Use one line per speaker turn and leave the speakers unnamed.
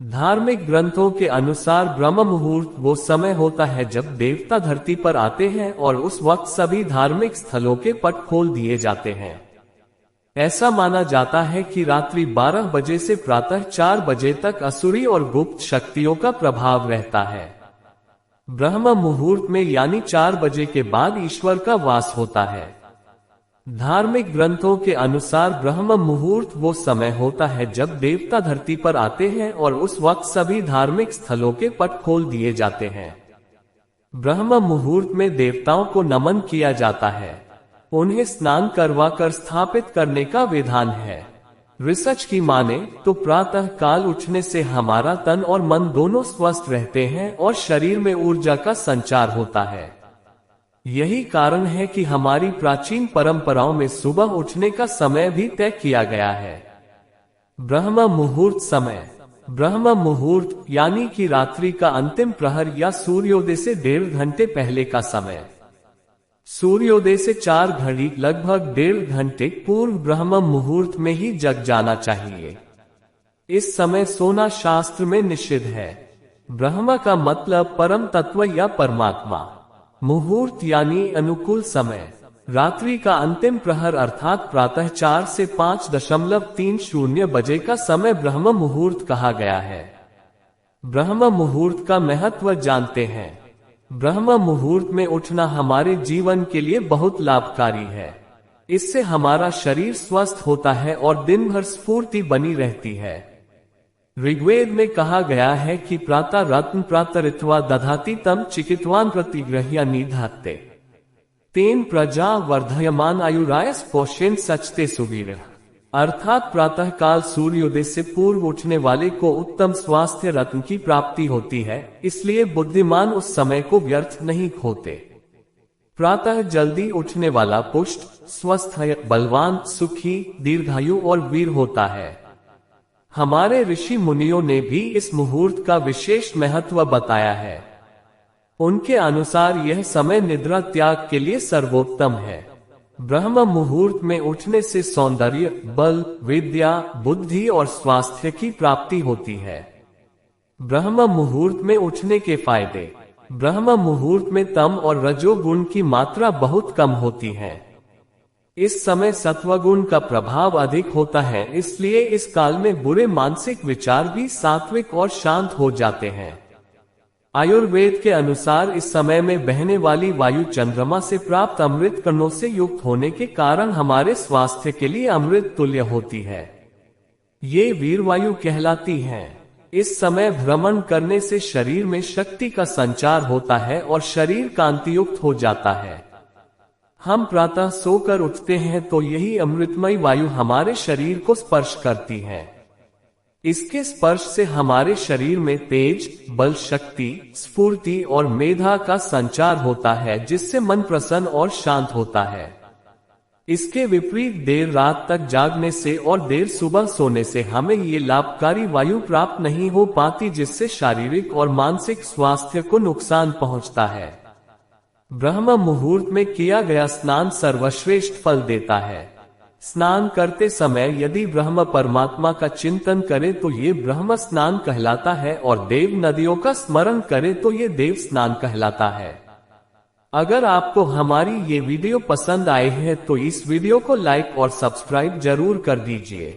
धार्मिक ग्रंथों के अनुसार ब्रह्म मुहूर्त वो समय होता है जब देवता धरती पर आते हैं और उस वक्त सभी धार्मिक स्थलों के पट खोल दिए जाते हैं। ऐसा माना जाता है कि रात्रि 12 बजे से प्रातः 4 बजे तक असुरी और गुप्त शक्तियों का प्रभाव रहता है। ब्रह्म मुहूर्त में यानी 4 बजे के बाद ईश्वर का वास होता है। धार्मिक ग्रंथों के अनुसार ब्रह्म मुहूर्त वो समय होता है जब देवता धरती पर आते हैं और उस वक्त सभी धार्मिक स्थलों के पट खोल दिए जाते हैं। ब्रह्म मुहूर्त में देवताओं को नमन किया जाता है। उन्हें स्नान करवाकर स्थापित करने का विधान है। रिसर्च की माने तो प्रातः काल उठने से हमारा तन और मन दोनों स्वस्थ रहते हैं और शरीर में ऊर्जा का संचार होता है। यही कारण है कि हमारी प्राचीन परंपराओं में सुबह उठने का समय भी तय किया गया है। ब्रह्म मुहूर्त समय। ब्रह्म मुहूर्त यानी कि रात्रि का अंतिम प्रहर या सूर्योदय से 1.5 घंटे पहले का समय। सूर्योदय से 4 घड़ी लगभग 1.5 घंटे पूर्व ब्रह्म मुहूर्त में ही जग जाना चाहिए। इस समय सोना शास्त्र में निषिद्ध है। ब्रह्म का मतलब परम तत्व या परमात्मा। मुहूर्त यानी अनुकूल समय। रात्रि का अंतिम प्रहर अर्थात प्रातः 4 से 5:30 बजे का समय ब्रह्म मुहूर्त कहा गया है। ब्रह्म मुहूर्त का महत्व जानते हैं। ब्रह्म मुहूर्त में उठना हमारे जीवन के लिए बहुत लाभकारी है। इससे हमारा शरीर स्वस्थ होता है और दिन भर स्फूर्ति बनी रहती है। ऋग्वेद में कहा गया है कि प्रातः रत्न प्रातरित्वा दधाति तम चिकित्वान प्रतिग्रह्य निधाते तेन प्रजा वर्धयमान आयुरायस पोषेन सचते सुवीर। अर्थात प्रातः काल सूर्योदय से पूर्व उठने वाले को उत्तम स्वास्थ्य रत्न की प्राप्ति होती है, इसलिए बुद्धिमान उस समय को व्यर्थ नहीं खोते। प्रातः जल्दी उठने वाला पुष्ट, स्वस्थ, बलवान, सुखी, दीर्घायु और वीर होता है। हमारे ऋषि मुनियों ने भी इस मुहूर्त का विशेष महत्व बताया है। उनके अनुसार यह समय निद्रा त्याग के लिए सर्वोत्तम है। ब्रह्म मुहूर्त में उठने से सौंदर्य, बल, विद्या, बुद्धि और स्वास्थ्य की प्राप्ति होती है। ब्रह्म मुहूर्त में उठने के फायदे। ब्रह्म मुहूर्त में तम और रजोगुण की मात्रा बहुत कम होती है। इस समय सत्वगुण का प्रभाव अधिक होता है, इसलिए इस काल में बुरे मानसिक विचार भी सात्विक और शांत हो जाते हैं। आयुर्वेद के अनुसार इस समय में बहने वाली वायु चंद्रमा से प्राप्त अमृत कणों से युक्त होने के कारण हमारे स्वास्थ्य के लिए अमृत तुल्य होती है। ये वीर वायु कहलाती हैं। इस समय भ्रमण करने से शरीर में शक्ति का संचार होता है और शरीर कांतियुक्त हो जाता है। हम प्रातः सोकर उठते हैं तो यही अमृतमय वायु हमारे शरीर को स्पर्श करती है। इसके स्पर्श से हमारे शरीर में तेज, बल, शक्ति, स्फूर्ति और मेधा का संचार होता है, जिससे मन प्रसन्न और शांत होता है। इसके विपरीत देर रात तक जागने से और देर सुबह सोने से हमें ये लाभकारी वायु प्राप्त नहीं हो पाती, जिससे शारीरिक और मानसिक स्वास्थ्य को नुकसान पहुंचता है। ब्रह्म मुहूर्त में किया गया स्नान सर्वश्रेष्ठ फल देता है। स्नान करते समय यदि ब्रह्म परमात्मा का चिंतन करे तो ये ब्रह्म स्नान कहलाता है और देव नदियों का स्मरण करे तो ये देव स्नान कहलाता है। अगर आपको हमारी ये वीडियो पसंद आए है तो इस वीडियो को लाइक और सब्सक्राइब जरूर कर दीजिए।